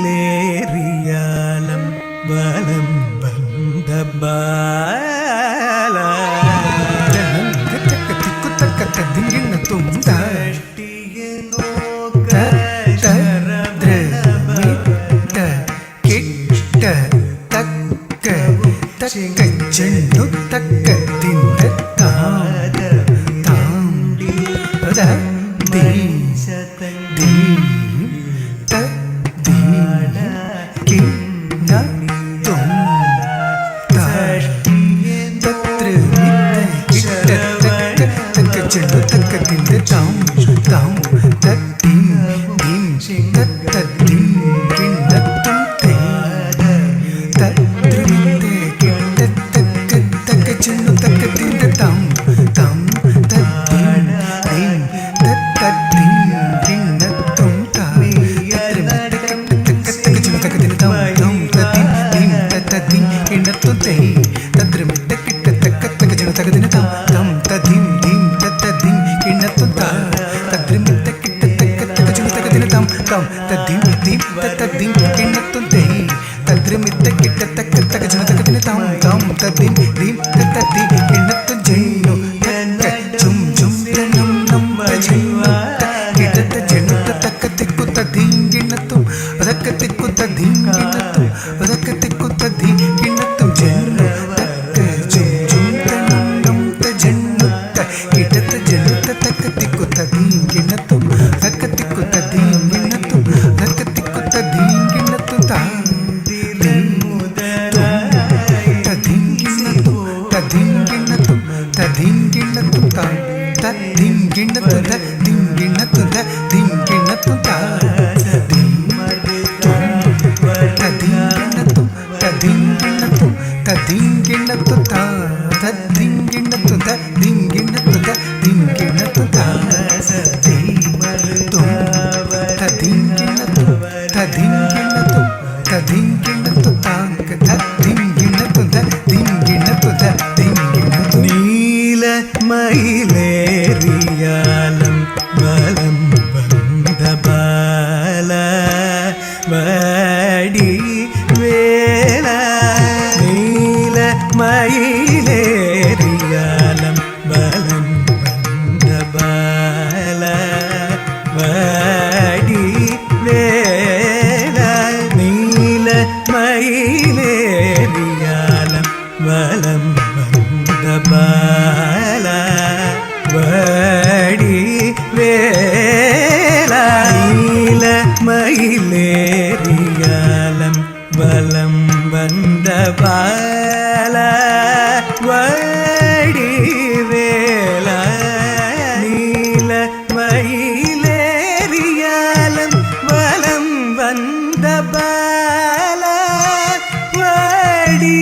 மயிலேறியாலம் வலம் வந்த பாலா திங்கிண்ணத்தும் தஷ்டிய நோக்க கிட்ட தக்க தக்க சென்னு தக்க திந்த தாத தாண்டி நீல மயிலேறியாலம் வலம் வந்த பாலா வடி வேலா நீல மயிலேறியாலம் வலம் வந்த பாலா வடி வேலா நீல மயிலேறியாலம் வலம் வந்த பாலா வடி வேலா நீல மயிலேறியாலம் வலம் வந்த பாலா வடி வேலா நீல மயிலேறியாலம் வலம் வந்த பாலா வடி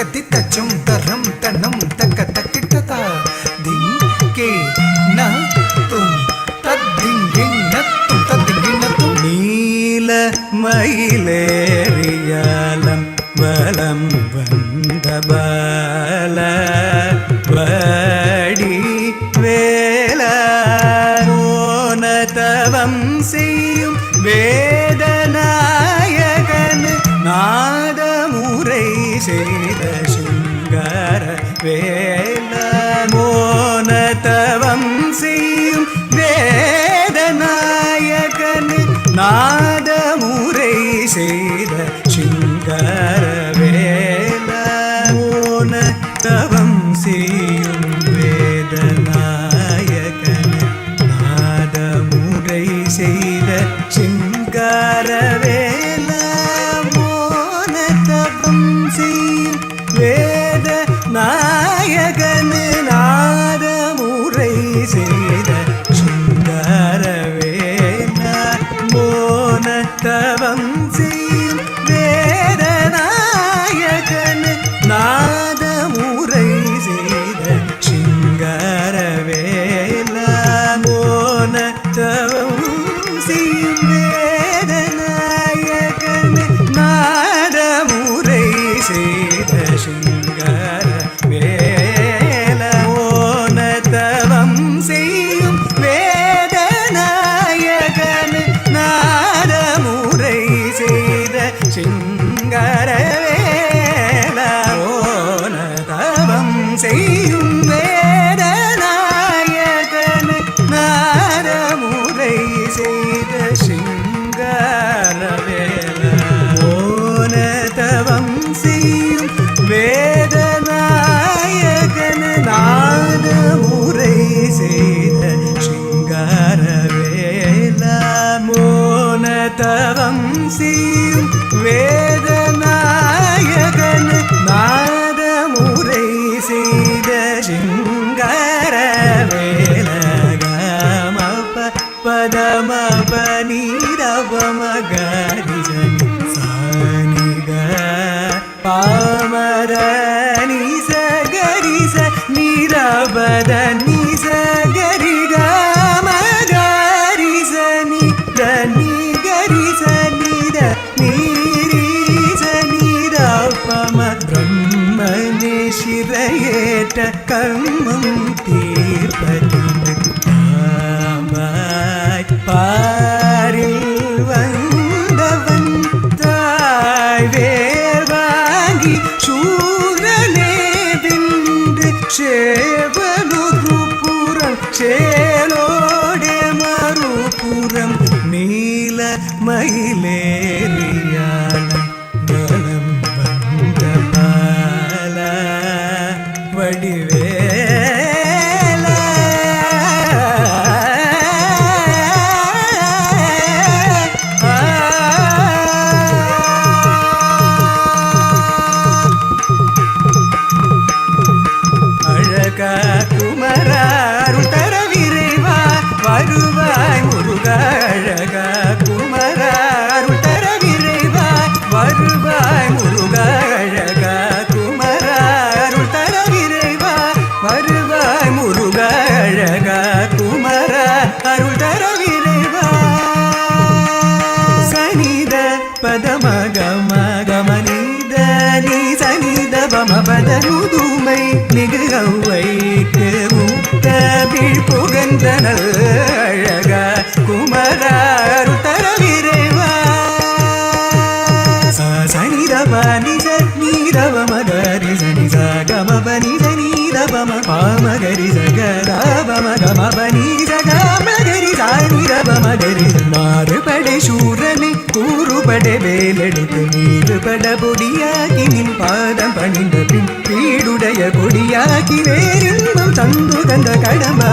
திக்கத்தி தச்சும் தரம் தன்னம் தக்க தக்கிட்டதா திங்கே ந தும் தத்திங்கிண்ணத்தும் தத்திங்கிண்ணத்தும் நீல மயிலேறியாலம் வலம் வந்த பால வடி வேல மோனதவம் செய்யும் வேதநாயகன் நாதமுறை செய்த சிங்கார வேல மோனதவம் செய்யும் வேதநாயகன் நாதமுறை செய்த சிங்கார வேல மோனதவம் செய்யும் வேதநாயகன் நாதமுறை செய்த சிங்கார வேல மோனதவம் செய்யும் வேத நாயகன் நாதமுறை செய்த சிங்கார வேல மோனதவம் செய்யும் வேத நாயகன் நாதமுறை செய்த சிங்கார வேல மோனதவம் செய்யும் வேத நாயகன் நாதமுறை செய்த சிங்கார வேல மோனதவம் செய்யும் வேத நாயகன் நாதமுறை செய்த சிங்கார வேல மோனதவம் செய்யும் வேத நாயகன் நாதமுறை செய்த சிங்கார வேல மோனதவம் செய்யும் வேத நாயகன் நாதமுறை செய்த சிங்கார வேல மோனதவம் செய்யும் வேத நாயகன் நாதமுறை செய்த சிங்கார வேல கமப பதம பனிரவம கரிசனி சானிக பாமர நிச கரிச நிரபத நிச கரி கம கரிச நித நி கரிச நித நீரிச நிரபம பிரம்மனே சிரையேற்ற கர்மம் தீர்ப்பதிந்து தாமாய் பாரில் வந்தவன் தாய் வேர் வாங்கி சூரனே வென்று சேவலொரு புறம் சேலோடே மறுபுறம் நீல மயிலேறியாலம் பலம் வந்த பால வடிவேல அழகா குமரா அருள் தர விரைவா வருவாய் முருகா அழகா குமரா அருள் தர விரைவா வருவாய் முருகா அழகா குமரா அருள் தர விரைவா வருவாய் முருகா அழகா குமரா அருள் தர விரைவா சனித பதம கம கமனித நீ சனித பம பத முதுமை மிகு ஔவைக்கு முத்த புகந்தனல் அழகா குமரா அருள் தர விரைவா சனிதப நிச நீரவ மகரி சனி சகம பனி சனீரவம பாமகரி சகரவம கம பனி சகமகரி சானிரவ மகரி மாறுபடை சூரனை கூறுபடை வேலெடுத்து நீருபட பொடியாக்கி நின் பாதம் பணிந்த பின் வீடுடைய கொடியாக்கி வேறின்பம் தந்து கந்த கடமா